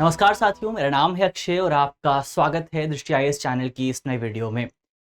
नमस्कार साथियों, मेरा नाम है अक्षय और आपका स्वागत है दृष्टि आईएएस चैनल की इस नए वीडियो में।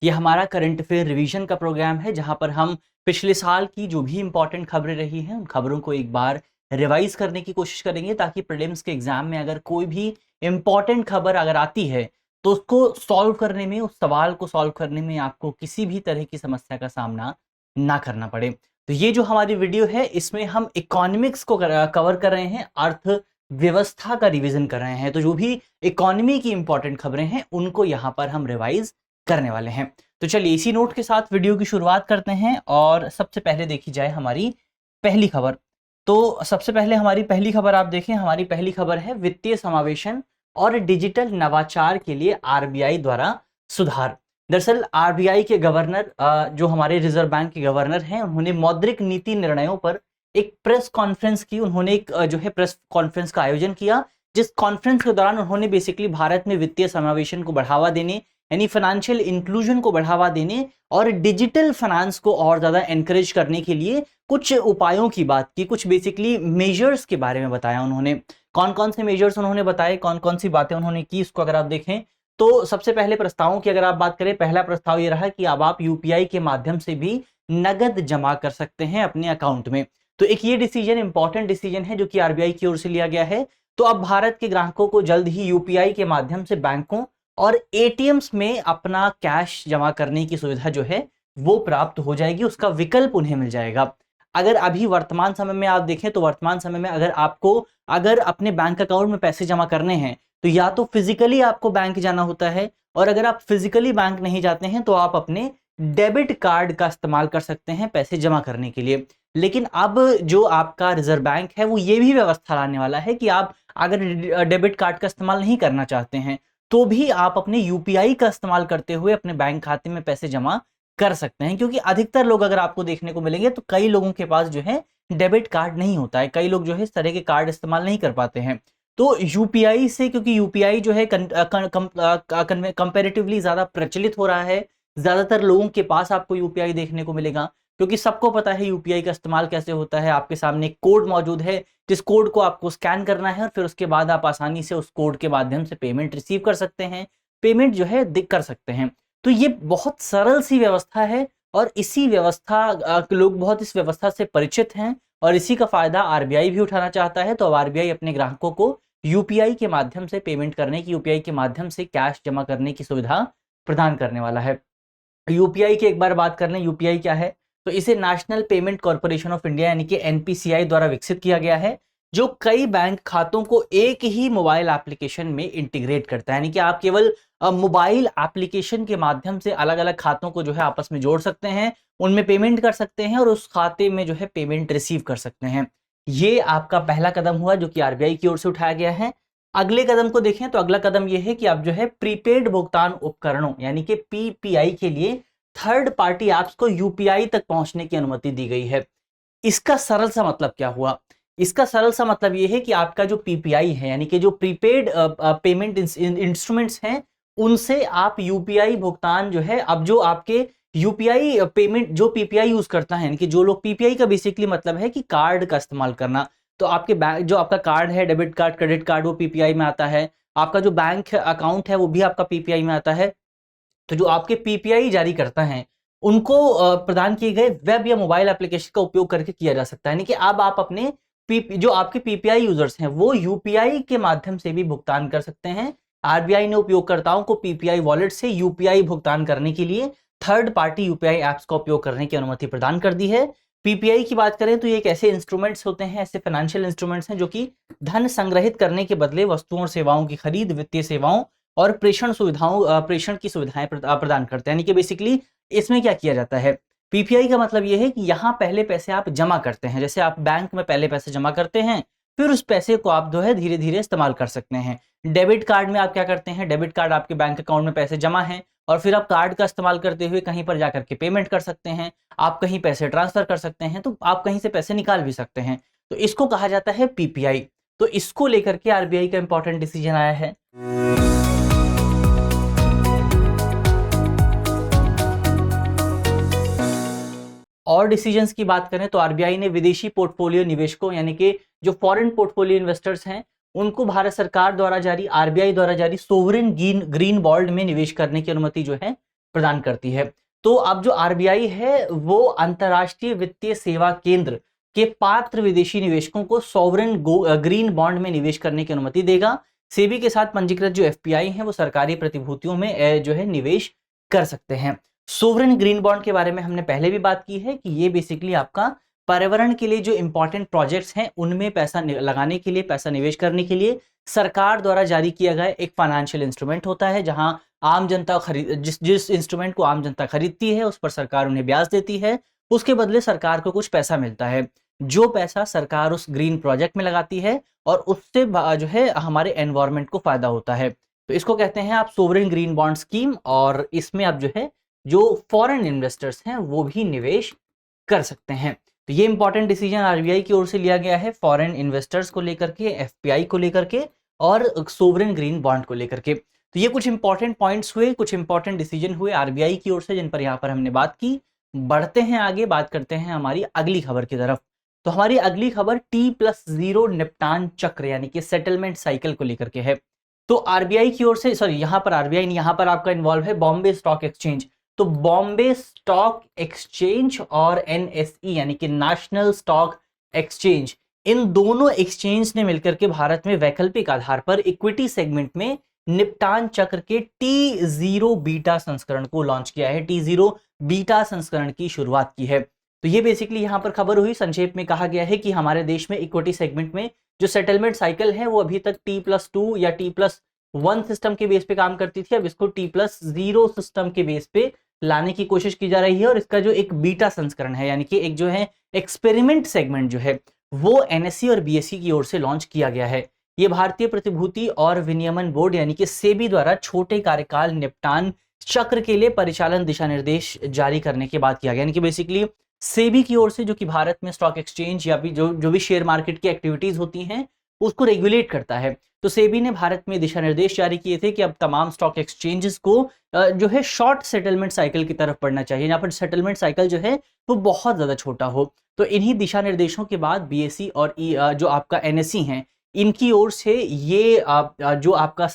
ये हमारा करंट अफेयर रिवीजन का प्रोग्राम है जहां पर हम पिछले साल की जो भी इंपॉर्टेंट खबरें रही हैं उन खबरों को एक बार रिवाइज करने की कोशिश करेंगे ताकि प्रीलिम्स के एग्जाम में अगर कोई भी इंपॉर्टेंट खबर अगर आती है तो उसको सॉल्व करने में, उस सवाल को सॉल्व करने में आपको किसी भी तरह की समस्या का सामना ना करना पड़े। तो ये जो हमारी वीडियो है इसमें हम इकोनॉमिक्स को कवर कर रहे हैं, व्यवस्था का रिवीजन कर रहे हैं। तो जो भी इकोनॉमी की इंपॉर्टेंट खबरें हैं उनको यहां पर हम रिवाइज करने वाले हैं। तो चलिए इसी नोट के साथ वीडियो की शुरुआत करते हैं और सबसे पहले देखी जाए हमारी पहली खबर। तो सबसे पहले हमारी पहली खबर आप देखें, हमारी पहली खबर है वित्तीय समावेशन और डिजिटल नवाचार के लिए आरबीआई द्वारा सुधार। दरअसल आरबीआई के गवर्नर, जो हमारे रिजर्व बैंक के गवर्नर हैं, उन्होंने मौद्रिक नीति निर्णयों पर एक प्रेस कॉन्फ्रेंस की। उन्होंने एक जो है प्रेस कॉन्फ्रेंस का आयोजन किया, जिस कॉन्फ्रेंस के दौरान उन्होंने बेसिकली भारत में वित्तीय समावेशन को बढ़ावा देने, यानी फाइनेंशियल इंक्लूजन को बढ़ावा देने और डिजिटल फाइनेंस को और ज्यादा एनकरेज करने के लिए कुछ उपायों की बात की, कुछ बेसिकली मेजर्स के बारे में बताया। उन्होंने कौन कौन से मेजर्स उन्होंने बताए, कौन कौन सी बातें उन्होंने की, इसको अगर आप देखें तो सबसे पहले प्रस्तावों की अगर आप बात करें, पहला प्रस्ताव ये रहा कि अब आप यूपीआई के माध्यम से भी नगद जमा कर सकते हैं अपने अकाउंट में। तो एक ये डिसीजन, इंपॉर्टेंट डिसीजन है जो कि आरबीआई की ओर से लिया गया है। तो अब भारत के ग्राहकों को जल्द ही यूपीआई के माध्यम से बैंकों और एटीएम्स में अपना कैश जमा करने की सुविधा जो है वो प्राप्त हो जाएगी, उसका विकल्प उन्हें मिल जाएगा। अगर अभी वर्तमान समय में आप देखें तो वर्तमान समय में अगर अपने बैंक अकाउंट में पैसे जमा करने हैं तो या तो फिजिकली आपको बैंक जाना होता है, और अगर आप फिजिकली बैंक नहीं जाते हैं तो आप अपने डेबिट कार्ड का इस्तेमाल कर सकते हैं पैसे जमा करने के लिए। लेकिन अब जो आपका रिजर्व बैंक है वो ये भी व्यवस्था लाने वाला है कि आप अगर डेबिट कार्ड का इस्तेमाल नहीं करना चाहते हैं तो भी आप अपने यूपीआई का इस्तेमाल करते हुए अपने बैंक खाते में पैसे जमा कर सकते हैं। क्योंकि अधिकतर लोग अगर आपको देखने को मिलेंगे तो कई लोगों के पास जो है डेबिट कार्ड नहीं होता है, कई लोग जो है इस तरह के कार्ड इस्तेमाल नहीं कर पाते हैं। तो यूपीआई से, क्योंकि यूपीआई जो है कंपेरेटिवली ज्यादा प्रचलित हो रहा है, ज्यादातर लोगों के पास आपको यूपीआई देखने को मिलेगा, क्योंकि सबको पता है यूपीआई का इस्तेमाल कैसे होता है। आपके सामने एक कोड मौजूद है जिस कोड को आपको स्कैन करना है और फिर उसके बाद आप आसानी से उस कोड के माध्यम से पेमेंट रिसीव कर सकते हैं, पेमेंट जो है कर सकते हैं। तो ये बहुत सरल सी व्यवस्था है और इसी व्यवस्था लोग बहुत इस व्यवस्था से परिचित हैं और इसी का फायदा आरबीआई भी उठाना चाहता है। तो अब आरबीआई अपने ग्राहकों को यूपीआई के माध्यम से पेमेंट करने की, यूपीआई के माध्यम से कैश जमा करने की सुविधा प्रदान करने वाला है। यूपीआई की एक बार बात कर लें, यूपीआई क्या है? तो इसे national payment corporation of India यानी कि एनपीसीआई द्वारा विकसित किया गया है, जो कई बैंक खातों को एक ही मोबाइल एप्लीकेशन में इंटीग्रेट करता है। यानी कि आप केवल मोबाइल एप्लीकेशन के माध्यम से अलग अलग खातों को जो है आपस में जोड़ सकते हैं, उनमें पेमेंट कर सकते हैं और उस खाते में जो है पेमेंट रिसीव कर सकते हैं। ये आपका पहला कदम हुआ जो कि आरबीआई की ओर से उठाया गया है। अगले कदम को देखें तो अगला कदम यह है कि आप जो है प्रीपेड भुगतान उपकरणों यानी कि पीपीआई के लिए थर्ड पार्टी ऐप्स को यूपीआई तक पहुंचने की अनुमति दी गई है। इसका सरल सा मतलब क्या हुआ? इसका सरल सा मतलब यह है कि आपका जो पीपीआई है यानी कि जो प्रीपेड पेमेंट इंस्ट्रूमेंट्स हैं उनसे आप यूपीआई भुगतान जो है, अब जो आपके यूपीआई पेमेंट जो पीपीआई यूज करता है, यानी कि जो लोग, पीपीआई का बेसिकली मतलब है कि कार्ड का इस्तेमाल करना। तो आपके बैंक जो आपका कार्ड है, डेबिट कार्ड, क्रेडिट कार्ड, वो पीपीआई में आता है। आपका जो बैंक अकाउंट है वो भी आपका पीपीआई में आता है। तो जो आपके पीपीआई जारी करता है उनको प्रदान किए गए वेब या मोबाइल एप्लीकेशन का उपयोग करके किया जा सकता है। यानी कि अब आप अपने जो आपके पीपीआई यूजर्स हैं वो यूपीआई के माध्यम से भी भुगतान कर सकते हैं। आरबीआई ने उपयोगकर्ताओं को पीपीआई वॉलेट से यूपीआई भुगतान करने के लिए थर्ड पार्टी यूपीआई एप्स का उपयोग करने की अनुमति प्रदान कर दी है। पीपीआई की बात करें तो ये एक ऐसे इंस्ट्रूमेंट्स होते हैं, ऐसे फाइनेंशियल इंस्ट्रूमेंट्स हैं जो कि धन संग्रहित करने के बदले वस्तुओं और सेवाओं की खरीद, वित्तीय सेवाओं और प्रेषण की सुविधाएं प्रदान करते हैं। यानी कि बेसिकली इसमें क्या किया जाता है, पीपीआई का मतलब यह है कि यहाँ पहले पैसे आप जमा करते हैं, जैसे आप बैंक में पहले पैसे जमा करते हैं, फिर उस पैसे को आप जो है धीरे धीरे इस्तेमाल कर सकते हैं। डेबिट कार्ड में आप क्या करते हैं, डेबिट कार्ड आपके बैंक अकाउंट में पैसे जमा हैं और फिर आप कार्ड का इस्तेमाल करते हुए कहीं पर जाकर के पेमेंट कर सकते हैं, आप कहीं पैसे ट्रांसफर कर सकते हैं, तो आप कहीं से पैसे निकाल भी सकते हैं। तो इसको कहा जाता है पीपीआई। तो इसको लेकर के आरबीआई का इंपॉर्टेंट डिसीजन आया है। और डिसीजंस की बात करें तो आरबीआई ने विदेशी पोर्टफोलियो निवेशकों यानी कि जो फॉरेन पोर्टफोलियो इन्वेस्टर्स हैं उनको भारत सरकार द्वारा जारी, आरबीआई द्वारा जारी सोवरेन ग्रीन बॉन्ड में निवेश करने की अनुमति जो है प्रदान करती है। तो अब जो आरबीआई है वो अंतरराष्ट्रीय वित्तीय सेवा केंद्र के पात्र विदेशी निवेशकों को सोवरेन ग्रीन बॉन्ड में निवेश करने की अनुमति देगा। सेबी के साथ पंजीकृत जो एफपीआई हैं वो सरकारी प्रतिभूतियों में जो है निवेश कर सकते हैं। सोवरेन ग्रीन बॉन्ड के बारे में हमने पहले भी बात की है कि ये बेसिकली आपका पर्यावरण के लिए जो इंपॉर्टेंट प्रोजेक्ट्स हैं उनमें पैसा लगाने के लिए, पैसा निवेश करने के लिए सरकार द्वारा जारी किया गया एक फाइनेंशियल इंस्ट्रूमेंट होता है, जहां आम जनता जिस इंस्ट्रूमेंट को आम जनता खरीदती है उस पर सरकार उन्हें ब्याज देती है, उसके बदले सरकार को कुछ पैसा मिलता है। जो पैसा सरकार उस ग्रीन प्रोजेक्ट में लगाती है और उससे जो है हमारे एनवायरमेंट को फायदा होता है। तो इसको कहते हैं आप सोवरेन ग्रीन बॉन्ड स्कीम, और इसमें आप जो है जो फॉरेन इन्वेस्टर्स हैं वो भी निवेश कर सकते हैं। तो ये इंपॉर्टेंट डिसीजन आरबीआई की ओर से लिया गया है फॉरेन इन्वेस्टर्स को लेकर के, एफपीआई को लेकर के और सोवरेन ग्रीन बॉन्ड को लेकर के। तो ये कुछ इंपॉर्टेंट पॉइंट्स हुए, कुछ इंपॉर्टेंट डिसीजन हुए आरबीआई की ओर से जिन पर यहाँ पर हमने बात की। बढ़ते हैं आगे, बात करते हैं हमारी अगली खबर की तरफ। तो हमारी अगली खबर T+0 निपटान चक्र यानी कि सेटलमेंट साइकिल को लेकर के है। तो आरबीआई की ओर से, सॉरी यहाँ पर आरबीआई नहीं, यहाँ पर आपका इन्वॉल्व है बॉम्बे स्टॉक एक्सचेंज। तो बॉम्बे स्टॉक एक्सचेंज और एनएसई यानी कि नेशनल स्टॉक एक्सचेंज, इन दोनों एक्सचेंज ने मिलकर के भारत में वैकल्पिक आधार पर इक्विटी सेगमेंट में निपटान चक्र के T0 बीटा संस्करण को लॉन्च किया है, T0 बीटा संस्करण की शुरुआत की है। तो ये बेसिकली यहाँ पर खबर हुई, संक्षेप में कहा गया है कि हमारे देश में इक्विटी सेगमेंट में जो सेटलमेंट साइकिल है वो अभी तक T+2 या T+1 सिस्टम के बेस पे काम करती थी, अब इसको T+0 सिस्टम के बेस पे लाने की कोशिश की जा रही है। और इसका जो एक बीटा संस्करण है यानी कि एक जो है एक्सपेरिमेंट सेगमेंट जो है वो एनएसई और बीएसई की ओर से लॉन्च किया गया है। ये भारतीय प्रतिभूति और विनियमन बोर्ड यानी कि सेबी द्वारा छोटे कार्यकाल निपटान चक्र के लिए परिचालन दिशा निर्देश जारी करने के बाद किया गया, यानी कि बेसिकली सेबी की ओर से जो कि भारत में स्टॉक एक्सचेंज या भी जो भी शेयर मार्केट की एक्टिविटीज होती हैं उसको रेगुलेट करता है। तो सेबी ने भारत में दिशा निर्देश जारी किए थे कि अब तमाम स्टॉक एक्सचेंजेस को जो है शॉर्ट सेटलमेंट साइकिल की तरफ बढ़ना चाहिए, यहाँ पर सेटलमेंट साइकिल जो है वो बहुत ज्यादा छोटा हो। तो इन्हीं दिशा निर्देशों के बाद बीएसई और जो आपका एनएसई है इनकी ओर से ये जो आपका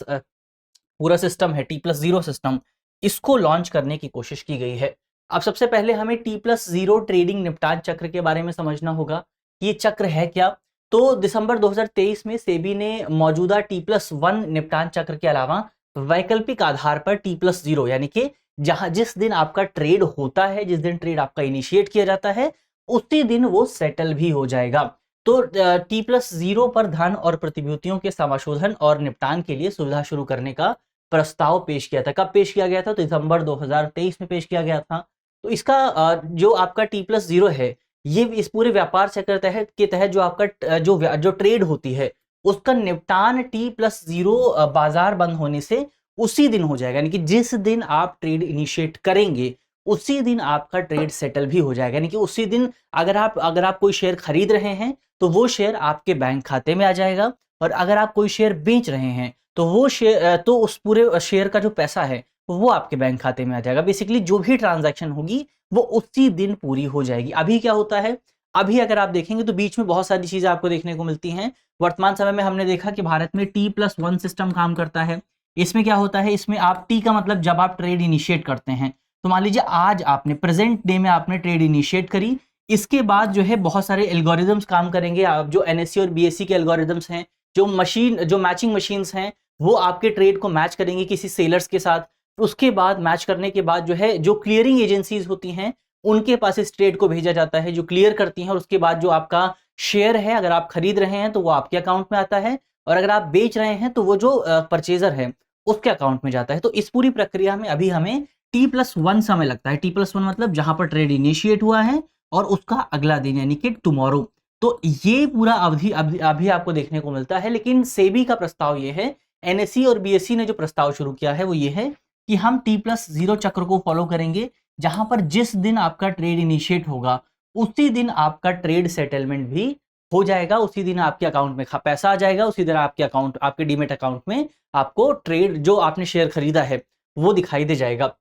पूरा सिस्टम है T+0 सिस्टम, इसको लॉन्च करने की कोशिश की गई है। अब सबसे पहले हमें T+0 ट्रेडिंग निपटान चक्र के बारे में समझना होगा, ये चक्र है क्या। तो दिसंबर 2023 में सेबी ने मौजूदा T+1 निपटान चक्र के अलावा वैकल्पिक आधार पर T+0 यानी कि जिस दिन आपका ट्रेड होता है, जिस दिन ट्रेड आपका इनिशिएट किया जाता है उसी दिन वो सेटल भी हो जाएगा। तो T+0 पर धन और प्रतिभूतियों के समाशोधन और निपटान के लिए सुविधा शुरू करने का प्रस्ताव पेश किया था। कब पेश किया गया था? तो दिसंबर 2023 में पेश किया गया था। तो इसका जो आपका T+0 है ये इस पूरे व्यापार चक्र के तहत जो आपका जो ट्रेड होती है उसका निपटान T+0 बाजार बंद होने से उसी दिन हो जाएगा, यानी कि जिस दिन आप ट्रेड इनिशिएट करेंगे उसी दिन आपका ट्रेड सेटल भी हो जाएगा। यानी कि उसी दिन अगर आप कोई शेयर खरीद रहे हैं तो वो शेयर आपके बैंक खाते में आ जाएगा, और अगर आप कोई शेयर बेच रहे हैं तो वो शेयर तो उस पूरे शेयर का जो पैसा है वो आपके बैंक खाते में आ जाएगा। बेसिकली जो भी ट्रांजैक्शन होगी वो उसी दिन पूरी हो जाएगी। अभी क्या होता है, अभी अगर आप देखेंगे तो बीच में बहुत सारी चीजें आपको देखने को मिलती हैं। वर्तमान समय में हमने देखा कि भारत में T+1 सिस्टम काम करता है। इसमें क्या होता है, इसमें आप T का मतलब जब आप ट्रेड इनिशिएट करते हैं, तो मान लीजिए आज आपने प्रेजेंट डे में आपने ट्रेड इनिशिएट करी, इसके बाद जो है बहुत सारे एल्गोरिदम्स काम करेंगे। आप जो एनएससी और बीएससी के एल्गोरिदम्स हैं, जो मैचिंग मशीन्स हैं वो आपके ट्रेड को मैच करेंगे किसी सेलर्स के साथ। उसके बाद मैच करने के बाद जो है जो क्लियरिंग एजेंसीज होती हैं उनके पास इस ट्रेड को भेजा जाता है जो क्लियर करती हैं, और उसके बाद जो आपका शेयर है अगर आप खरीद रहे हैं तो वो आपके अकाउंट में आता है, और अगर आप बेच रहे हैं तो वो जो परचेजर है उसके अकाउंट में जाता है। तो इस पूरी प्रक्रिया में अभी हमें T+1 समय लगता है। T+1 मतलब जहां पर ट्रेड इनिशिएट हुआ है और उसका अगला दिन यानी कि टुमारो। तो ये पूरा अभी आपको देखने को मिलता है। लेकिन सेबी का प्रस्ताव ये है, एनएसई और बीएसई ने जो प्रस्ताव शुरू किया है वो ये है कि हम T+0 चक्र को फॉलो करेंगे, जहां पर जिस दिन आपका ट्रेड इनिशिएट होगा उसी दिन आपका ट्रेड सेटलमेंट भी हो जाएगा, उसी दिन आपके अकाउंट में पैसा आ जाएगा, उसी दिन आपके डीमेट अकाउंट में आपको ट्रेड जो आपने शेयर खरीदा है वो दिखाई दे जाएगा।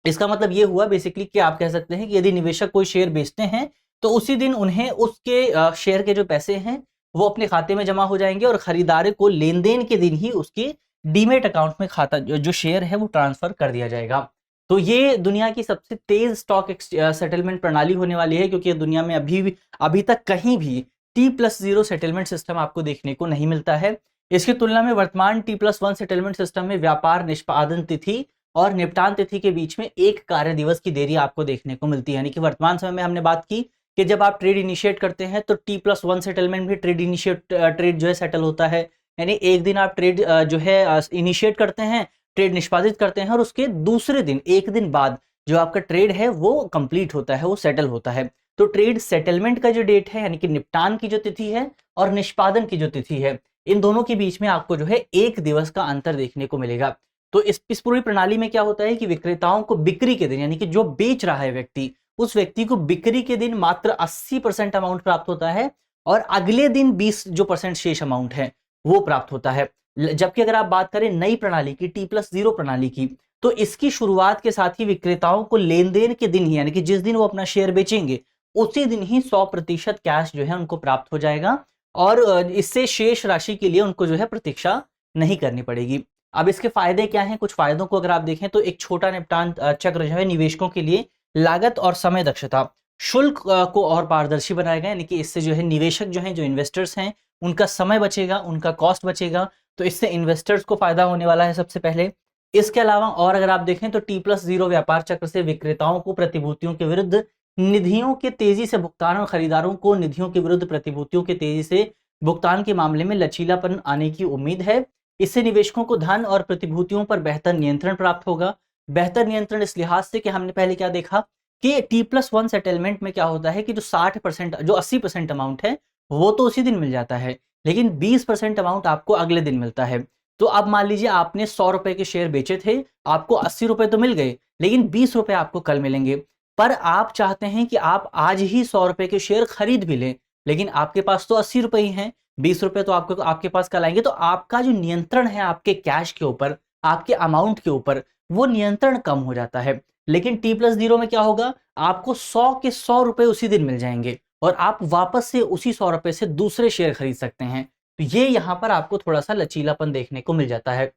इसका मतलब ये हुआ बेसिकली कि आप कह सकते हैं कि यदि निवेशक कोई शेयर बेचते हैं तो उसी दिन उन्हें उसके शेयर के जो पैसे हैं वो अपने खाते में जमा हो जाएंगे और खरीदार को लेन देन के दिन ही उसके डीमेट अकाउंट में खाता जो शेयर है वो ट्रांसफर कर दिया जाएगा। तो ये दुनिया की सबसे तेज स्टॉक सेटलमेंट प्रणाली होने वाली है, क्योंकि दुनिया में अभी तक कहीं भी T+0 सेटलमेंट सिस्टम आपको देखने को नहीं मिलता है। इसकी तुलना में वर्तमान T+1 सेटलमेंट सिस्टम में व्यापार निष्पादन तिथि और निपटान तिथि के बीच में 1 कार्य दिवस की देरी आपको देखने को मिलती है। यानी कि वर्तमान समय में हमने बात की कि जब आप ट्रेड इनिशिएट करते हैं तो T+1 सेटलमेंट भी ट्रेड जो है सेटल होता है। यानी एक दिन आप ट्रेड जो है इनिशिएट करते हैं, ट्रेड निष्पादित करते हैं और उसके दूसरे दिन, एक दिन बाद जो आपका ट्रेड है वो कंप्लीट होता है, वो सेटल होता है। तो ट्रेड सेटलमेंट का जो डेट है, यानी कि निपटान की जो तिथि है और निष्पादन की जो तिथि है, इन दोनों के बीच में आपको जो है 1 दिवस का अंतर देखने को मिलेगा। तो इस पूरी प्रणाली में क्या होता है कि विक्रेताओं को बिक्री के दिन, यानी कि जो बेच रहा है व्यक्ति, उस व्यक्ति को बिक्री के दिन मात्र 80% अमाउंट प्राप्त होता है और अगले दिन 20% शेष अमाउंट है वो प्राप्त होता है। जबकि अगर आप बात करें नई प्रणाली की, T+0 प्रणाली की, तो इसकी शुरुआत के साथ ही विक्रेताओं को लेन देन के दिन ही, यानी कि जिस दिन वो अपना शेयर बेचेंगे उसी दिन ही 100% कैश जो है उनको प्राप्त हो जाएगा और इससे शेष राशि के लिए उनको जो है प्रतीक्षा नहीं करनी पड़ेगी। अब इसके फायदे क्या हैं? कुछ फायदों को अगर आप देखें तो एक छोटा निपटान चक्र जो है निवेशकों के लिए लागत और समय दक्षता, शुल्क को और पारदर्शी बनाएगा, यानी कि इससे जो है निवेशक जो हैं, जो इन्वेस्टर्स हैं, उनका समय बचेगा, उनका कॉस्ट बचेगा, तो इससे इन्वेस्टर्स को फायदा होने वाला है सबसे पहले। इसके अलावा और अगर आप देखें तो T+0 व्यापार चक्र से विक्रेताओं को प्रतिभूतियों के विरुद्ध निधियों के तेजी से भुगतान और खरीदारों को निधियों के विरुद्ध प्रतिभूतियों के तेजी से भुगतान के मामले में लचीलापन आने की उम्मीद है। इससे निवेशकों को धन और प्रतिभूतियों पर बेहतर नियंत्रण प्राप्त होगा। बेहतर नियंत्रण इस लिहाज से कि हमने पहले क्या देखा कि T+1 सेटलमेंट में क्या होता है कि जो 60% जो 80% अमाउंट है वो तो उसी दिन मिल जाता है, लेकिन 20% अमाउंट आपको अगले दिन मिलता है। तो अब मान लीजिए आपने 100 रुपए के शेयर बेचे थे, आपको 80 रुपए तो मिल गए, लेकिन 20 रुपए आपको कल मिलेंगे। पर आप चाहते हैं कि आप आज ही 100 रुपए के शेयर खरीद भी लें, लेकिन आपके पास तो 80 रुपए ही हैं, 20 रुपए तो आपके पास कल आएंगे। तो आपका जो नियंत्रण है आपके कैश के ऊपर, आपके अमाउंट के ऊपर, वो नियंत्रण कम हो जाता है। लेकिन T+0 में क्या होगा, आपको 100 के 100 रुपए उसी दिन मिल जाएंगे और आप वापस से उसी 100 रुपए से दूसरे शेयर खरीद सकते हैं। तो ये यहाँ पर आपको थोड़ा सा लचीलापन देखने को मिल जाता है।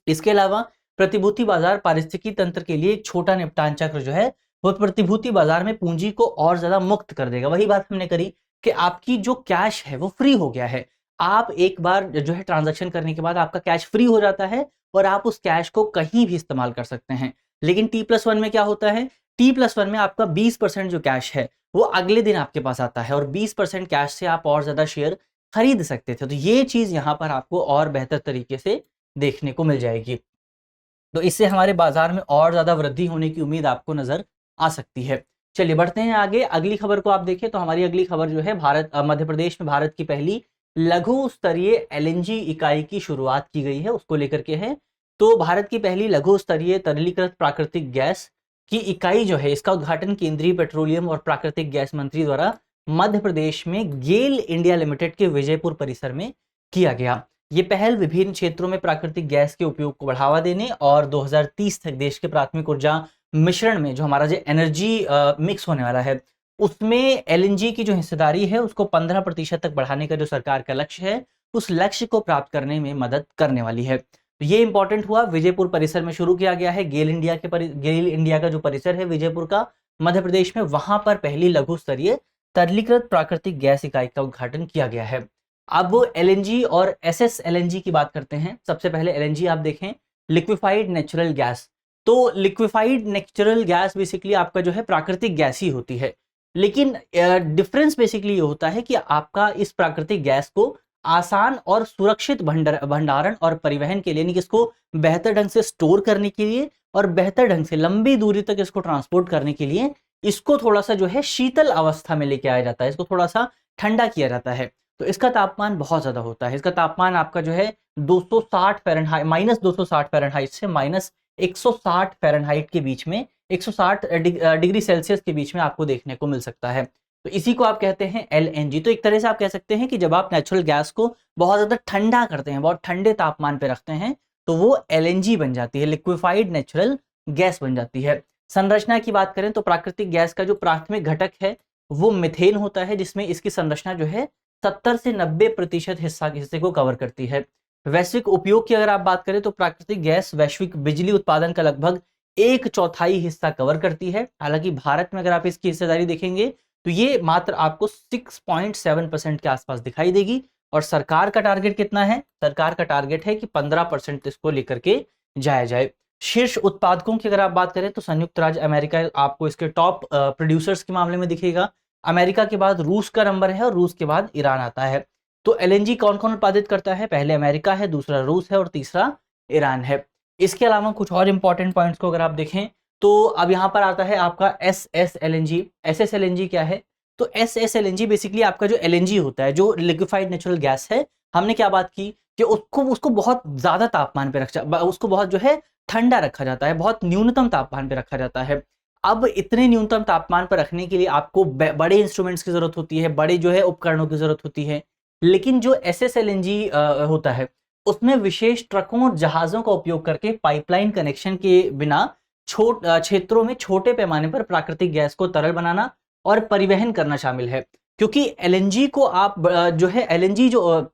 इसके अलावा प्रतिभूति बाजार पारिस्थितिकी तंत्र के लिए एक छोटा निपटान चक्र जो है वो प्रतिभूति बाजार में पूंजी को और ज्यादा मुक्त कर देगा। वही बात हमने करी कि आपकी जो कैश है वो फ्री हो गया है। आप एक बार जो है ट्रांजैक्शन करने के बाद आपका कैश फ्री हो जाता है और आप उस कैश को कहीं भी इस्तेमाल कर सकते हैं। लेकिन T+1 में क्या होता है, T+1 में आपका 20% जो कैश है वो अगले दिन आपके पास आता है और 20% कैश से आप और ज्यादा शेयर खरीद सकते थे। तो ये चीज यहाँ पर आपको और बेहतर तरीके से देखने को मिल जाएगी। तो इससे हमारे बाजार में और ज्यादा वृद्धि होने की उम्मीद आपको नजर आ सकती है। चलिए बढ़ते हैं आगे। अगली खबर को आप देखें तो हमारी अगली खबर जो है मध्य प्रदेश में भारत की पहली लघु स्तरीय LNG इकाई की शुरुआत की गई है, उसको लेकर के है। तो भारत की पहली लघु स्तरीय तरलीकृत प्राकृतिक गैस की इकाई जो है, इसका उद्घाटन केंद्रीय पेट्रोलियम और प्राकृतिक गैस मंत्री द्वारा मध्य प्रदेश में गेल इंडिया लिमिटेड के विजयपुर परिसर में किया गया। ये पहल विभिन्न क्षेत्रों में प्राकृतिक गैस के उपयोग को बढ़ावा देने और 2030 तक देश के प्राथमिक ऊर्जा मिश्रण में जो हमारा जो एनर्जी मिक्स होने वाला है उसमें LNG की जो हिस्सेदारी है उसको 15% तक बढ़ाने का जो सरकार का लक्ष्य है, उस लक्ष्य को प्राप्त करने में मदद करने वाली है। तो ये इंपॉर्टेंट हुआ, विजयपुर परिसर में शुरू किया गया है। गेल इंडिया का जो परिसर है विजयपुर का मध्य प्रदेश में, वहां पर पहली लघु स्तरीय तरलीकृत प्राकृतिक गैस इकाई का उद्घाटन किया गया है। अब LNG और SSLNG की बात करते हैं। सबसे पहले LNG आप देखें, लिक्विफाइड नेचुरल गैस। तो लिक्विफाइड नेचुरल गैस बेसिकली आपका जो है प्राकृतिक गैस ही होती है, लेकिन डिफरेंस बेसिकली ये होता है कि आपका इस प्राकृतिक गैस को आसान और सुरक्षित भंडारण और परिवहन के लिए, यानी कि इसको बेहतर ढंग से स्टोर करने के लिए और बेहतर ढंग से लंबी दूरी तक इसको ट्रांसपोर्ट करने के लिए इसको थोड़ा सा जो है शीतल अवस्था में लेके आया जाता है, इसको थोड़ा सा ठंडा किया जाता है। तो इसका तापमान बहुत ज्यादा होता है। इसका तापमान आपका जो है 260 फ़ारेनहाइट, -260 फ़ारेनहाइट से -160 फ़ारेनहाइट के बीच में, 160 डिग्री सेल्सियस के बीच में आपको देखने को मिल सकता है। तो इसी को आप कहते हैं LNG। तो एक तरह से आप कह सकते हैं कि जब आप नेचुरल गैस को बहुत ज्यादा ठंडा करते हैं, बहुत ठंडे तापमान पे रखते हैं, तो वो LNG बन जाती है, लिक्विफाइड नेचुरल गैस बन जाती है। संरचना की बात करें तो प्राकृतिक गैस का जो प्राथमिक घटक है वो मीथेन होता है, जिसमें इसकी संरचना जो है 70 से 90% हिस्से को कवर करती है। वैश्विक उपयोग की अगर आप बात करें तो प्राकृतिक गैस वैश्विक बिजली उत्पादन का लगभग 1/4 हिस्सा कवर करती है। हालांकि भारत में अगर आप इसकी हिस्सेदारी देखेंगे तो ये मात्र आपको 6.7% के आसपास दिखाई देगी। और सरकार का टारगेट कितना है? सरकार का टारगेट है कि 15% इसको लेकर के जाया जाए। शीर्ष उत्पादकों की अगर आप बात करें तो संयुक्त राज्य अमेरिका आपको इसके टॉप प्रोड्यूसर्स के मामले में दिखेगा। अमेरिका के बाद रूस का नंबर है और रूस के बाद ईरान आता है। तो एलएनजी कौन कौन उत्पादित करता है? पहले अमेरिका है, दूसरा रूस है और तीसरा ईरान है। इसके अलावा कुछ और इंपॉर्टेंट पॉइंट्स को अगर आप देखें तो अब यहाँ पर आता है आपका एस एलएनजी। एस एलएनजी क्या है? तो एस एलएनजी बेसिकली आपका जो एलएनजी होता है, जो लिक्विफाइड नेचुरल गैस है, हमने क्या बात की कि उसको बहुत ज्यादा तापमान पे रखा, उसको बहुत जो है ठंडा रखा जाता है, बहुत न्यूनतम तापमान पे रखा जाता है। अब इतने न्यूनतम तापमान पर रखने के लिए आपको बड़े इंस्ट्रूमेंट्स की जरूरत होती है, बड़े जो है उपकरणों की जरूरत होती है। लेकिन जो एस एलएनजी होता है उसमें विशेष ट्रकों और जहाजों का उपयोग करके पाइपलाइन कनेक्शन के बिना क्षेत्रों में छोटे पैमाने पर प्राकृतिक गैस को तरल बनाना और परिवहन करना शामिल है। क्योंकि एलएनजी को आप जो है एलएनजी जो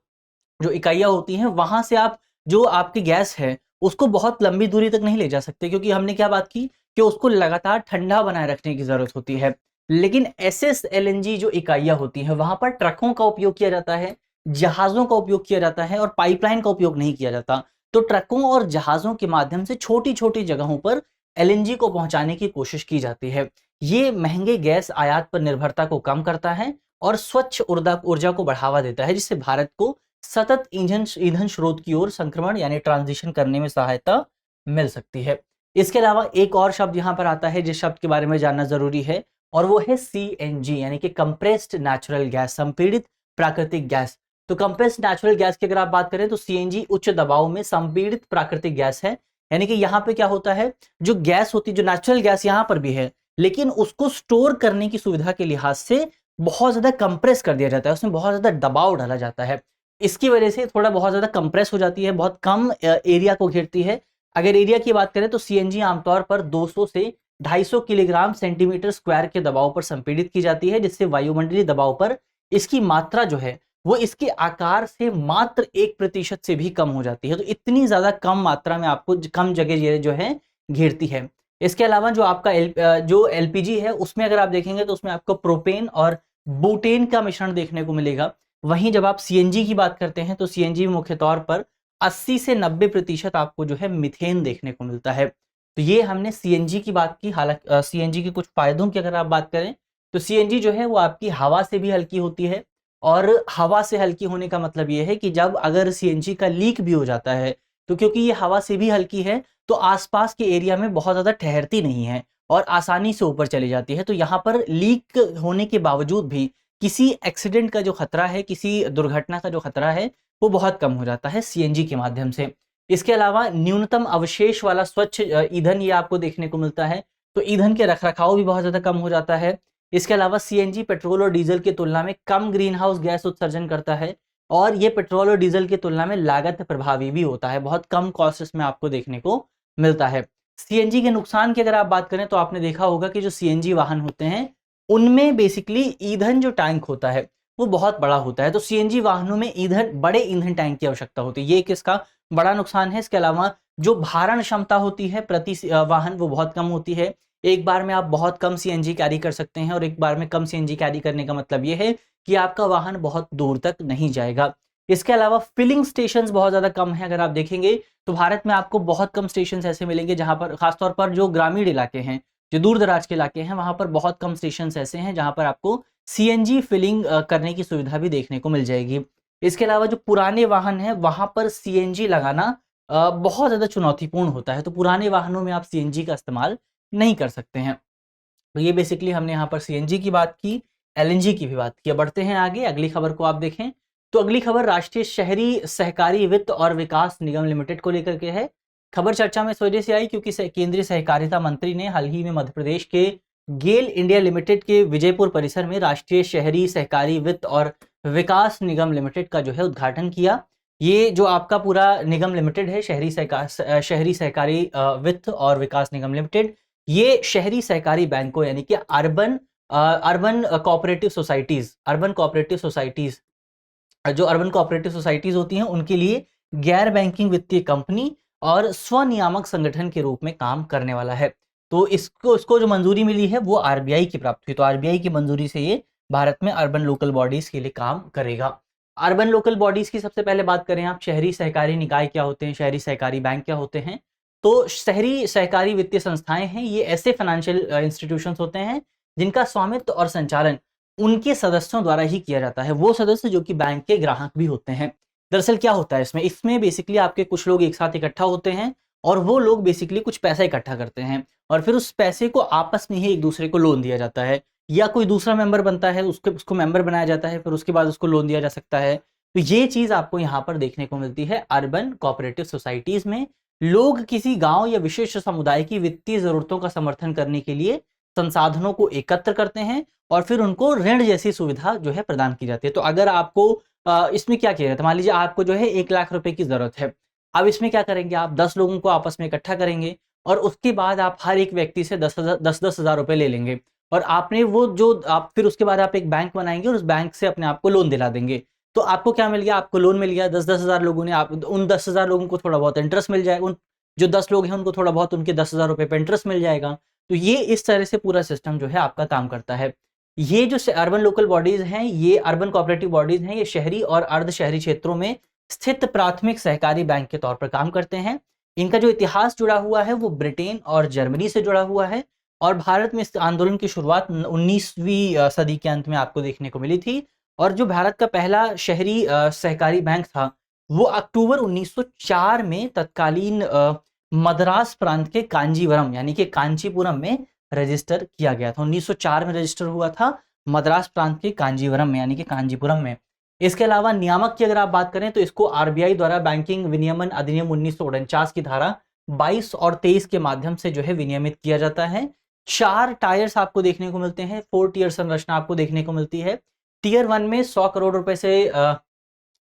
इकाइयां होती हैं वहां से आप जो आपकी गैस है उसको बहुत लंबी दूरी तक नहीं ले जा सकते, क्योंकि हमने क्या बात की कि उसको लगातार ठंडा बनाए रखने की जरूरत होती है। लेकिन एसएस एलएनजी जो इकाइयां होती हैं वहां पर ट्रकों का उपयोग किया जाता है, जहाजों का उपयोग किया जाता है और पाइपलाइन का उपयोग नहीं किया जाता। तो ट्रकों और जहाजों के माध्यम से छोटी छोटी जगहों पर एलएनजी को पहुंचाने की कोशिश की जाती है। ये महंगे गैस आयात पर निर्भरता को कम करता है और स्वच्छ ऊर्जा को बढ़ावा देता है, जिससे भारत को सतत ईंधन स्रोत की ओर संक्रमण यानी ट्रांजिशन करने में सहायता मिल सकती है। इसके अलावा एक और शब्द यहाँ पर आता है जिस शब्द के बारे में जानना जरूरी है, और वो है सीएनजी यानी कि कंप्रेस्ड नेचुरल गैस, संपीड़ित प्राकृतिक गैस। तो कंप्रेस्ड नेचुरल गैस की अगर आप बात करें तो सीएनजी उच्च दबाव में संपीड़ित प्राकृतिक गैस है। यानी कि यहाँ पे क्या होता है, जो गैस होती है, जो नेचुरल गैस यहाँ पर भी है, लेकिन उसको स्टोर करने की सुविधा के लिहाज से बहुत ज्यादा कंप्रेस कर दिया जाता है, उसमें बहुत ज्यादा दबाव डाला जाता है। इसकी वजह से थोड़ा बहुत ज्यादा कंप्रेस हो जाती है, बहुत कम एरिया को घेरती है। अगर एरिया की बात करें तो सीएनजी आमतौर पर 200 से 250 किलोग्राम सेंटीमीटर स्क्वायर के दबाव पर संपीड़ित की जाती है, जिससे वायुमंडलीय दबाव पर इसकी मात्रा जो है वो इसके आकार से मात्र 1% से भी कम हो जाती है। तो इतनी ज्यादा कम मात्रा में आपको कम जगह जो है घेरती है। इसके अलावा जो आपका जो एलपीजी है उसमें अगर आप देखेंगे तो उसमें आपको प्रोपेन और बुटेन का मिश्रण देखने को मिलेगा। वहीं जब आप सीएनजी की बात करते हैं तो सीएनजी में मुख्य तौर पर 80 से 90% आपको जो है मीथेन देखने को मिलता है। तो ये हमने सीएनजी की बात की। हालांकि सीएनजी के कुछ फायदों की अगर आप बात करें तो सीएनजी जो है वो आपकी हवा से भी हल्की होती है, और हवा से हल्की होने का मतलब ये है कि जब अगर सीएनजी का लीक भी हो जाता है तो क्योंकि ये हवा से भी हल्की है तो आसपास के एरिया में बहुत ज्यादा ठहरती नहीं है और आसानी से ऊपर चली जाती है। तो यहाँ पर लीक होने के बावजूद भी किसी एक्सीडेंट का जो खतरा है, किसी दुर्घटना का जो खतरा है, वो बहुत कम हो जाता है सीएनजी के माध्यम से। इसके अलावा न्यूनतम अवशेष वाला स्वच्छ ईंधन ये आपको देखने को मिलता है, तो ईंधन के रखरखाव भी बहुत ज्यादा कम हो जाता है। इसके अलावा सीएनजी पेट्रोल और डीजल की तुलना में कम ग्रीन हाउस गैस उत्सर्जन करता है, और ये पेट्रोल और डीजल की तुलना में लागत प्रभावी भी होता है, बहुत कम कॉस्ट इसमें आपको देखने को मिलता है। सीएनजी के नुकसान की अगर आप बात करें तो आपने देखा होगा कि जो सीएनजी वाहन होते हैं उनमें बेसिकली ईंधन जो टैंक होता है वो बहुत बड़ा होता है। तो सीएनजी वाहनों में बड़े ईंधन टैंक की आवश्यकता होती है, ये किसका बड़ा नुकसान है। इसके अलावा जो भारण क्षमता होती है प्रति वाहन वो बहुत कम होती है। एक बार में आप बहुत कम सीएनजी कैरी कर सकते हैं, और एक बार में कम सीएनजी कैरी करने का मतलब ये है कि आपका वाहन बहुत दूर तक नहीं जाएगा। इसके अलावा फिलिंग स्टेशंस बहुत ज्यादा कम है। अगर आप देखेंगे तो भारत में आपको बहुत कम स्टेशंस ऐसे मिलेंगे जहां पर खासतौर पर जो ग्रामीण इलाके हैं, जो दूर दराज के इलाके हैं, वहां पर बहुत कम स्टेशंस ऐसे हैं जहां पर आपको सीएनजी फिलिंग करने की सुविधा भी देखने को मिल जाएगी। इसके अलावा जो पुराने वाहन हैं वहां पर सीएनजी लगाना बहुत ज्यादा चुनौतीपूर्ण होता है, तो पुराने वाहनों में आप सीएनजी का इस्तेमाल नहीं कर सकते हैं। तो ये बेसिकली हमने यहाँ पर सीएनजी की बात की, एलएनजी की भी बात की। बढ़ते हैं आगे, अगली खबर को आप देखें तो अगली खबर राष्ट्रीय शहरी सहकारी वित्त और विकास निगम लिमिटेड को लेकर के है। खबर चर्चा में इस वजह से आई क्योंकि केंद्रीय सहकारिता मंत्री ने हाल ही में मध्य प्रदेश के गेल इंडिया लिमिटेड के विजयपुर परिसर में राष्ट्रीय शहरी सहकारी वित्त और विकास निगम लिमिटेड का जो है उद्घाटन किया। ये जो आपका पूरा निगम लिमिटेड है, शहरी सहकारी वित्त और विकास निगम लिमिटेड, ये शहरी सहकारी बैंकों यानी कि अर्बन कोऑपरेटिव सोसाइटीज जो अर्बन कोऑपरेटिव सोसाइटीज होती हैं उनके लिए गैर बैंकिंग वित्तीय कंपनी और स्वनियामक संगठन के रूप में काम करने वाला है। तो इसको जो मंजूरी मिली है वो आरबीआई की प्राप्त हुई, तो आरबीआई की मंजूरी से ये भारत में अर्बन लोकल बॉडीज के लिए काम करेगा। अर्बन लोकल बॉडीज की सबसे पहले बात करें आप, शहरी सहकारी निकाय क्या होते हैं, शहरी सहकारी बैंक क्या होते हैं। तो शहरी सहकारी वित्तीय संस्थाएं हैं, ये ऐसे फाइनेंशियल इंस्टीट्यूशंस होते हैं जिनका स्वामित्व और संचालन उनके सदस्यों द्वारा ही किया जाता है, वो सदस्य जो कि बैंक के ग्राहक भी होते हैं। दरअसल क्या होता है इसमें बेसिकली आपके कुछ लोग एक साथ इकट्ठा होते हैं और वो लोग बेसिकली कुछ पैसा इकट्ठा करते हैं और फिर उस पैसे को आपस में ही एक दूसरे को लोन दिया जाता है, या कोई दूसरा मेंबर बनता है उसको मेंबर बनाया जाता है, फिर उसके बाद उसको लोन दिया जा सकता है। तो ये चीज आपको यहाँ पर देखने को मिलती है अर्बन कोऑपरेटिव सोसाइटीज में। लोग किसी गांव या विशेष समुदाय की वित्तीय जरूरतों का समर्थन करने के लिए संसाधनों को एकत्र करते हैं और फिर उनको ऋण जैसी सुविधा जो है प्रदान की जाती है। तो अगर आपको इसमें क्या किया जाता है, मान लीजिए आपको जो है 1 लाख रुपए की जरूरत है, अब इसमें क्या करेंगे आप 10 लोगों को आपस में इकट्ठा करेंगे और उसके बाद आप हर एक व्यक्ति से 10,000 रुपए ले लेंगे और आपने वो जो आप फिर उसके बाद आप एक बैंक बनाएंगे और उस बैंक से अपने आप को लोन दिला देंगे। तो आपको क्या मिल गया, आपको लोन मिल गया, 10,000 लोगों ने, आप उन 10,000 लोगों को थोड़ा बहुत इंटरेस्ट मिल जाएगा, उन जो 10 लोग हैं उनको थोड़ा बहुत उनके 10,000 रुपए पे इंटरेस्ट मिल जाएगा। तो ये इस तरह से पूरा सिस्टम जो है आपका काम करता है। ये जो अर्बन लोकल बॉडीज हैं, ये अर्बन कोऑपरेटिव बॉडीज हैं, ये शहरी और अर्ध शहरी क्षेत्रों में स्थित प्राथमिक सहकारी बैंक के तौर पर काम करते हैं। इनका जो इतिहास जुड़ा हुआ है वो ब्रिटेन और जर्मनी से जुड़ा हुआ है और भारत में इस आंदोलन की शुरुआत 19वीं सदी के अंत में आपको देखने को मिली थी। और जो भारत का पहला शहरी सहकारी बैंक था वो अक्टूबर 1904 में तत्कालीन मद्रास प्रांत के कांजीवरम यानी कि कांचीपुरम में रजिस्टर किया गया था। 1904 में रजिस्टर हुआ था मद्रास प्रांत के कांजीवरम में यानी कि कांजीपुरम में। इसके अलावा नियामक की अगर आप बात करें तो इसको आरबीआई द्वारा बैंकिंग विनियमन अधिनियम 1949 की धारा 22 और 23 के माध्यम से जो है विनियमित किया जाता है। 4 टायर्स आपको देखने को मिलते हैं, 4 टियर संरचना आपको देखने को मिलती है। टियर 1 में 100 करोड़ रुपए से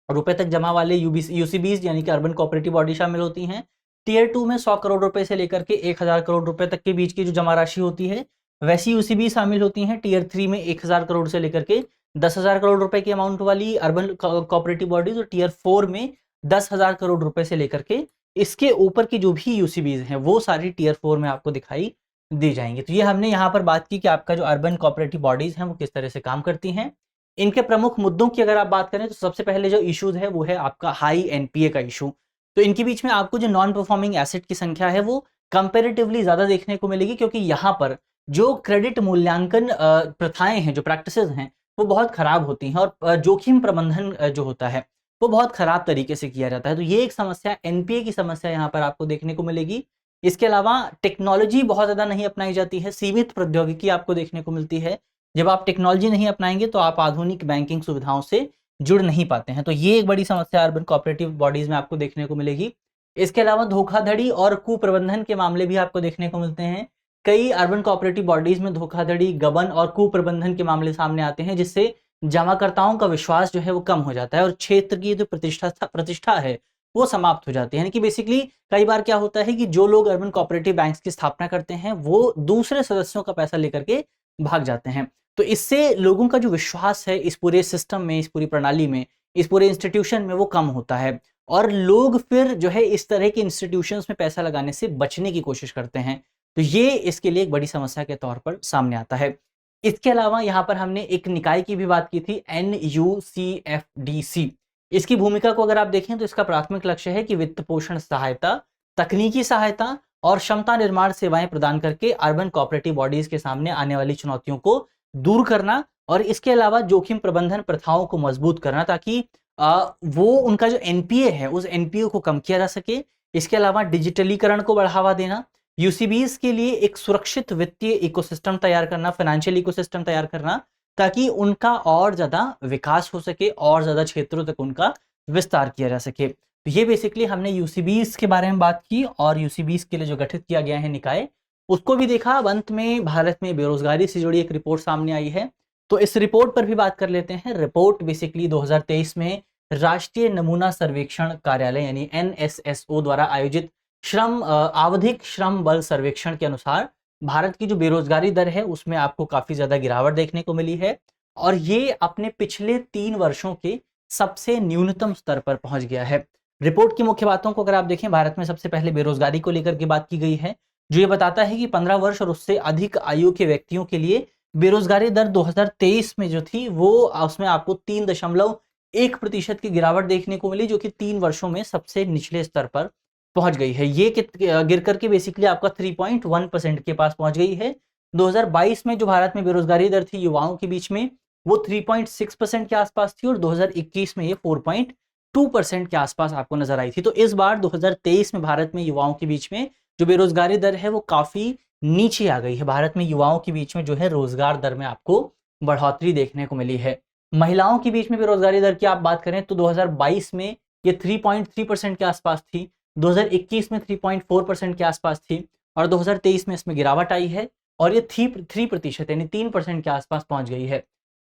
रुपए तक जमा वाले यूसीबीज यानी कि अर्बन कोऑपरेटिव बॉडी शामिल होती हैं। टियर 2 में 100 करोड़ रुपए से लेकर के 1000 करोड़ रुपए तक के बीच की जो जमा राशि होती है वैसी यूसीबी शामिल होती हैं। टियर 3 में 1000 करोड़ से लेकर के 10,000 करोड़ रुपए की अमाउंट वाली अर्बन कोऑपरेटिव बॉडीज, और टियर 4 में 10,000 करोड़ रुपए से लेकर के इसके ऊपर की जो भी यूसीबीज हैं वो सारी टियर 4 में आपको दिखाई दी जाएंगी। तो ये हमने यहाँ पर बात की कि आपका जो अर्बन कोऑपरेटिव बॉडीज हैं वो किस तरह से काम करती हैं। इनके प्रमुख मुद्दों की अगर आप बात करें तो सबसे पहले जो इश्यूज है वो है आपका हाई एनपीए का इशू। तो इनके बीच में आपको जो नॉन परफॉर्मिंग एसेट की संख्या है वो कंपैरेटिवली ज्यादा देखने को मिलेगी, क्योंकि यहाँ पर जो क्रेडिट मूल्यांकन प्रथाएं हैं, जो प्रैक्टिसेस हैं वो बहुत खराब होती हैं और जोखिम प्रबंधन जो होता है वो बहुत खराब तरीके से किया जाता है। तो ये एक समस्या, एनपीए की समस्या यहाँ पर आपको देखने को मिलेगी। इसके अलावा टेक्नोलॉजी बहुत ज्यादा नहीं अपनाई जाती है, सीमित प्रौद्योगिकी आपको देखने को मिलती है। जब आप टेक्नोलॉजी नहीं अपनाएंगे तो आप आधुनिक बैंकिंग सुविधाओं से जुड़ नहीं पाते हैं। तो ये एक बड़ी समस्या अर्बन कोऑपरेटिव बॉडीज में आपको देखने को मिलेगी। इसके अलावा धोखाधड़ी और कुप्रबंधन के मामले भी आपको देखने को मिलते हैं। कई अर्बन कोऑपरेटिव बॉडीज में धोखाधड़ी, गबन और कुप्रबंधन के मामले सामने आते हैं, जिससे जमाकर्ताओं का विश्वास जो है वो कम हो जाता है और क्षेत्र की जो प्रतिष्ठा है वो समाप्त हो जाती है। यानी कि बेसिकली कई बार क्या होता है कि जो लोग अर्बन कोऑपरेटिव बैंक्स की स्थापना करते हैं वो दूसरे सदस्यों का पैसा लेकर के भाग जाते हैं। तो इससे लोगों का जो विश्वास है इस पूरे सिस्टम में, इस पूरी प्रणाली में, इस पूरे इंस्टीट्यूशन में वो कम होता है और लोग फिर जो है इस तरह के इंस्टीट्यूशंस में पैसा लगाने से बचने की कोशिश करते हैं। तो ये इसके लिए एक बड़ी समस्या के तौर पर सामने आता है। इसके अलावा यहाँ पर हमने एक निकाय की भी बात की थी, NUCFDC। इसकी भूमिका को अगर आप देखें तो इसका प्राथमिक लक्ष्य है कि वित्त पोषण सहायता, तकनीकी सहायता और क्षमता निर्माण सेवाएं प्रदान करके अर्बन कोऑपरेटिव बॉडीज के सामने आने वाली चुनौतियों को दूर करना और इसके अलावा जोखिम प्रबंधन प्रथाओं को मजबूत करना, ताकि वो उनका जो एनपीए है उस एनपीए को कम किया जा सके। इसके अलावा डिजिटलीकरण को बढ़ावा देना, यूसीबीज के लिए एक सुरक्षित वित्तीय इकोसिस्टम तैयार करना, फाइनेंशियल इकोसिस्टम तैयार करना, ताकि उनका और ज्यादा विकास हो सके और ज्यादा क्षेत्रों तक उनका विस्तार किया जा सके। तो ये बेसिकली हमने यूसीबीज के बारे में बात की और यूसीबीज के लिए जो गठित किया गया है निकाय उसको भी देखा। अब अंत में भारत में बेरोजगारी से जुड़ी एक रिपोर्ट सामने आई है, तो इस रिपोर्ट पर भी बात कर लेते हैं। रिपोर्ट बेसिकली 2023 में राष्ट्रीय नमूना सर्वेक्षण कार्यालय यानी NSSO द्वारा आयोजित आवधिक श्रम बल सर्वेक्षण के अनुसार भारत की जो बेरोजगारी दर है उसमें आपको काफी ज्यादा गिरावट देखने को मिली है और ये अपने पिछले 3 वर्षों के सबसे न्यूनतम स्तर पर पहुंच गया है। रिपोर्ट की मुख्य बातों को अगर आप देखें, भारत में सबसे पहले बेरोजगारी को लेकर के बात की गई है, जो ये बताता है कि 15 वर्ष और उससे अधिक आयु के व्यक्तियों के लिए बेरोजगारी दर 2023 में जो थी वो उसमें आपको 3.1% की गिरावट देखने को मिली, जो कि 3 वर्षों में सबसे निचले स्तर पर पहुंच गई है। ये गिर करके बेसिकली आपका 3.1% के पास पहुंच गई है। 2022 में जो भारत में बेरोजगारी दर थी युवाओं के बीच में वो 3.6% के आसपास थी और 2021 में ये 4.2% के आसपास आपको नजर आई थी। तो इस बार 2023 में भारत में युवाओं के बीच में जो बेरोजगारी दर है वो काफी नीचे आ गई है। भारत में युवाओं के बीच में जो है रोजगार दर में आपको बढ़ोतरी देखने को मिली है। महिलाओं के बीच में बेरोजगारी दर की आप बात करें तो 2022 में ये 3.3% के आसपास थी, 2021 में 3.4% के आसपास थी और 2023 में इसमें गिरावट आई है और ये 3% यानी 3% के आसपास पहुंच गई है।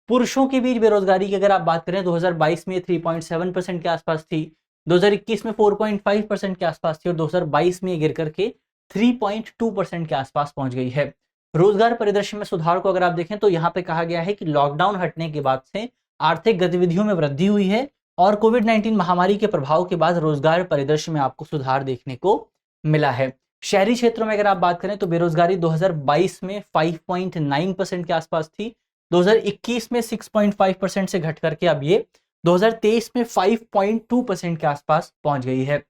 पुरुषों के बीच बेरोजगारी की अगर आप बात करें 2022 में 3.7% के आसपास थी, 2021 में 4.5% के आसपास थी और 2022 में गिर करके 3.2% के आसपास पहुंच गई है। रोजगार परिदृश्य में सुधार को अगर आप देखें तो यहाँ पे कहा गया है कि लॉकडाउन हटने के बाद से आर्थिक गतिविधियों में वृद्धि हुई है और कोविड-19 महामारी के प्रभाव के बाद रोजगार परिदृश्य में आपको सुधार देखने को मिला है। शहरी क्षेत्रों में अगर आप बात करें तो बेरोजगारी 2022 में 5.9% के आसपास थी, 2021 में 6.5% से घट करके अब ये 2023 में 5.2% के आसपास पहुंच गई है।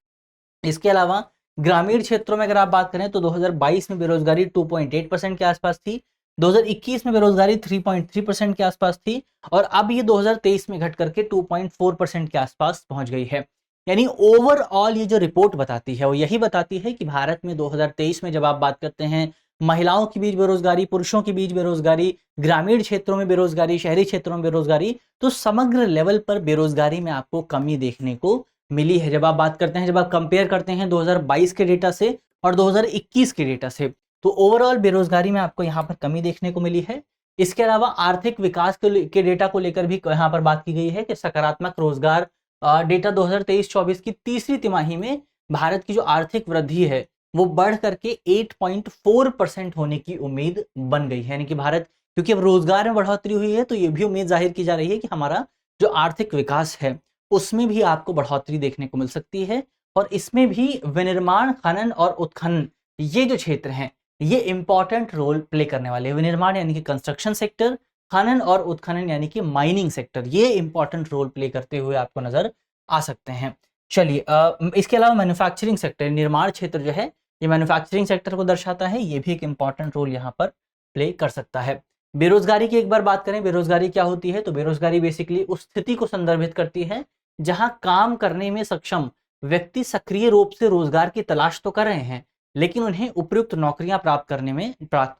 इसके अलावा ग्रामीण क्षेत्रों में अगर आप बात करें तो 2022 में बेरोजगारी 2.8% के आसपास थी, 2021 में बेरोजगारी 3.3% के आसपास थी और अब ये 2023 में घट करके 2.4% के आसपास पहुंच गई है। यानी ओवरऑल ये जो रिपोर्ट बताती है वो यही बताती है कि भारत में 2023 में जब आप बात करते हैं महिलाओं के बीच बेरोजगारी, पुरुषों के बीच बेरोजगारी, ग्रामीण क्षेत्रों में बेरोजगारी, शहरी क्षेत्रों में बेरोजगारी, तो समग्र लेवल पर बेरोजगारी में आपको कमी देखने को मिली है। जब आप बात करते हैं, जब आप कंपेयर करते हैं 2022 के डेटा से और 2021 के डेटा से, तो ओवरऑल बेरोजगारी में आपको यहाँ पर कमी देखने को मिली है। इसके अलावा आर्थिक विकास के डेटा को लेकर भी यहाँ पर बात की गई है कि सकारात्मक रोजगार डेटा 2023-24 की तीसरी तिमाही में भारत की जो आर्थिक वृद्धि है वो बढ़ करके 8.4% होने की उम्मीद बन गई है। यानी कि भारत, क्योंकि अब रोजगार में बढ़ोतरी हुई है तो ये भी उम्मीद जाहिर की जा रही है कि हमारा जो आर्थिक विकास है उसमें भी आपको बढ़ोतरी देखने को मिल सकती है और इसमें भी विनिर्माण, खनन और उत्खनन ये जो क्षेत्र हैं ये इंपॉर्टेंट रोल प्ले करने वाले हैं। विनिर्माण यानी कि कंस्ट्रक्शन सेक्टर, खनन और उत्खनन यानी कि माइनिंग सेक्टर, ये इंपॉर्टेंट रोल प्ले करते हुए आपको नजर आ सकते हैं। चलिए, इसके अलावा मैन्युफैक्चरिंग सेक्टर, निर्माण क्षेत्र जो है ये मैन्युफैक्चरिंग सेक्टर को दर्शाता है, ये भी एक इंपॉर्टेंट रोल यहाँ पर प्ले कर सकता है। बेरोजगारी की एक बार बात करें, बेरोजगारी क्या होती है, तो बेरोजगारी बेसिकली उस स्थिति को संदर्भित करती है जहां काम करने में सक्षम व्यक्ति सक्रिय रूप से रोजगार की तलाश तो कर रहे हैं लेकिन उन्हें उपयुक्त नौकरियां प्राप्त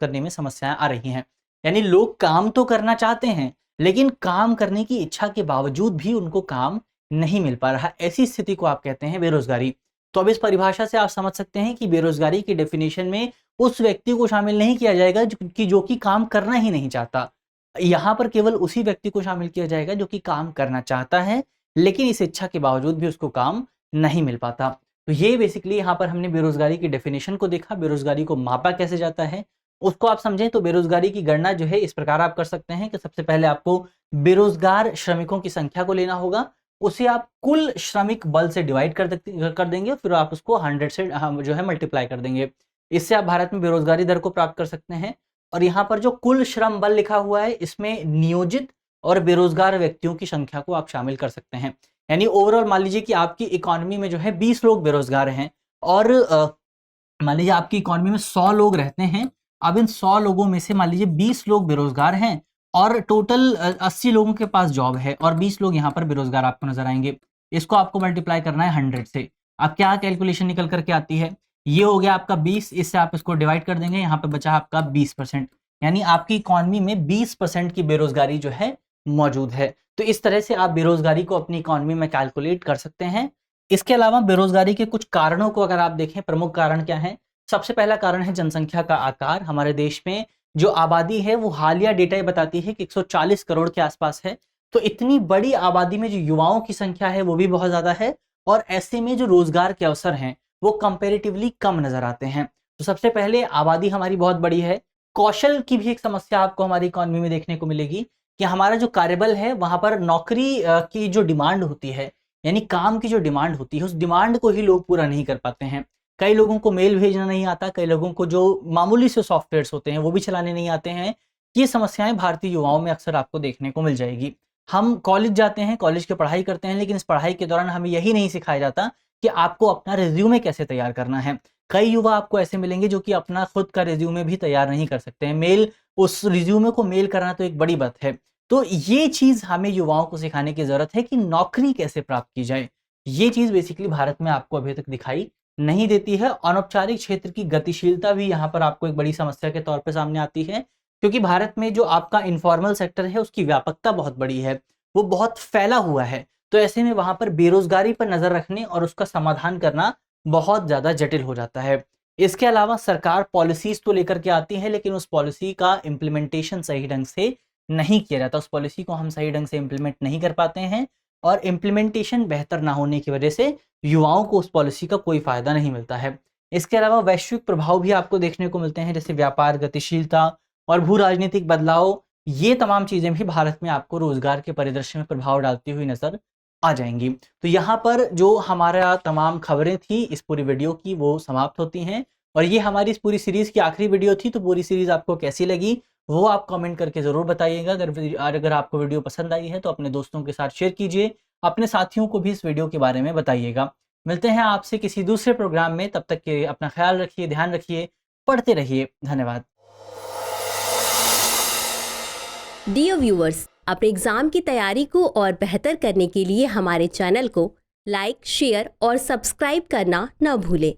करने में समस्याएं आ रही हैं। यानी लोग काम तो करना चाहते हैं लेकिन काम करने की इच्छा के बावजूद भी उनको काम नहीं मिल पा रहा। ऐसी स्थिति को आप कहते हैं बेरोजगारी। तो अब इस परिभाषा से आप समझ सकते हैं कि बेरोजगारी की डेफिनेशन में उस व्यक्ति को शामिल नहीं किया जाएगा जो कि काम करना ही नहीं चाहता। यहाँ पर केवल उसी व्यक्ति को शामिल किया जाएगा जो कि काम करना चाहता है लेकिन इस इच्छा के बावजूद भी उसको काम नहीं मिल पाता। तो ये बेसिकली यहाँ पर हमने बेरोजगारी की डेफिनेशन को देखा, बेरोजगारी को मापा कैसे जाता है उसको आप समझें। तो बेरोजगारी की गणना जो है इस प्रकार आप कर सकते हैं कि सबसे पहले आपको बेरोजगार श्रमिकों की संख्या को लेना होगा, उसे आप कुल श्रमिक बल से डिवाइड कर देंगे, फिर आप उसको 100 से जो है मल्टीप्लाई कर देंगे। इससे आप भारत में बेरोजगारी दर को प्राप्त कर सकते हैं। और यहाँ पर जो कुल श्रम बल लिखा हुआ है इसमें नियोजित और बेरोजगार व्यक्तियों की संख्या को आप शामिल कर सकते हैं। यानी ओवरऑल मान लीजिए कि आपकी इकोनॉमी में जो है 20 लोग बेरोजगार हैं और मान लीजिए आपकी इकोनॉमी में 100 लोग रहते हैं। अब इन 100 लोगों में से मान लीजिए 20 लोग बेरोजगार हैं और टोटल 80 लोगों के पास जॉब है और 20 लोग यहाँ पर बेरोजगार आपको नजर आएंगे। इसको आपको मल्टीप्लाई करना है 100 से। अब क्या कैलकुलेशन निकल करके आती है, ये हो गया आपका 20, इससे आप इसको डिवाइड कर देंगे, यहाँ पे बचा आपका 20%। यानी आपकी इकोनॉमी में 20% की बेरोजगारी जो है मौजूद है। तो इस तरह से आप बेरोजगारी को अपनी इकोनॉमी में कैलकुलेट कर सकते हैं। इसके अलावा बेरोजगारी के कुछ कारणों को अगर आप देखें, प्रमुख कारण क्या है। सबसे पहला कारण है जनसंख्या का आकार। हमारे देश में जो आबादी है वो हालिया डेटा ये बताती है कि 140 करोड़ के आसपास है। तो इतनी बड़ी आबादी में जो युवाओं की संख्या है वो भी बहुत ज्यादा है और ऐसे में जो रोजगार के अवसर हैं वो कंपैरेटिवली कम नजर आते हैं। तो सबसे पहले आबादी हमारी बहुत बड़ी है। कौशल की भी एक समस्या आपको हमारी इकोनॉमी में देखने को मिलेगी कि हमारा जो कार्यबल है वहाँ पर नौकरी की जो डिमांड होती है, यानी काम की जो डिमांड होती है, उस डिमांड को ही लोग पूरा नहीं कर पाते हैं। कई लोगों को मेल भेजना नहीं आता, कई लोगों को जो मामूली से सॉफ्टवेयर्स होते हैं वो भी चलाने नहीं आते हैं। ये समस्याएं भारतीय युवाओं में अक्सर आपको देखने को मिल जाएगी। हम कॉलेज जाते हैं, कॉलेज की पढ़ाई करते हैं, लेकिन इस पढ़ाई के दौरान हमें यही नहीं सिखाया जाता कि आपको अपना रिज्यूमे कैसे तैयार करना है। कई युवा आपको ऐसे मिलेंगे जो कि अपना खुद का रिज्यूमे भी तैयार नहीं कर सकते हैं। उस रिज्यूमे को मेल करना तो एक बड़ी बात है। तो ये चीज़ हमें युवाओं को सिखाने की ज़रूरत है कि नौकरी कैसे प्राप्त की जाए। ये चीज़ बेसिकली भारत में आपको अभी तक दिखाई नहीं देती है। अनौपचारिक क्षेत्र की गतिशीलता भी यहाँ पर आपको एक बड़ी समस्या के तौर पे सामने आती है, क्योंकि भारत में जो आपका इन्फॉर्मल सेक्टर है उसकी व्यापकता बहुत बड़ी है, वो बहुत फैला हुआ है। तो ऐसे में वहाँ पर बेरोज़गारी पर नज़र रखने और उसका समाधान करना बहुत ज़्यादा जटिल हो जाता है। इसके अलावा सरकार पॉलिसीज़ तो लेकर के आती है, लेकिन उस पॉलिसी का इम्प्लीमेंटेशन सही ढंग से नहीं किया जाता। उस पॉलिसी को हम सही ढंग से इम्प्लीमेंट नहीं कर पाते हैं और इम्प्लीमेंटेशन बेहतर ना होने की वजह से युवाओं को उस पॉलिसी का कोई फ़ायदा नहीं मिलता है। इसके अलावा वैश्विक प्रभाव भी आपको देखने को मिलते हैं, जैसे व्यापार गतिशीलता और भू राजनीतिक बदलाव। ये तमाम चीज़ें भी भारत में आपको रोज़गार के परिदृश्य में प्रभाव डालती हुई नज़र आ जाएँगी। तो यहाँ पर जो हमारा तमाम खबरें थी इस पूरी वीडियो की वो समाप्त होती हैं और ये हमारी इस पूरी सीरीज़ की आखिरी वीडियो थी। तो पूरी सीरीज़ आपको कैसी लगी वो आप कमेंट करके ज़रूर बताइएगा। अगर आपको वीडियो पसंद आई है तो अपने दोस्तों के साथ शेयर कीजिए, अपने साथियों को भी इस वीडियो के बारे में बताइएगा। मिलते हैं आपसे किसी दूसरे प्रोग्राम में, तब तक के लिए अपना ख्याल रखिए, ध्यान रखिए, पढ़ते रहिए। धन्यवाद। डियर व्यूअर्स, अपने एग्जाम की तैयारी को और बेहतर करने के लिए हमारे चैनल को लाइक, शेयर और सब्सक्राइब करना न भूलें।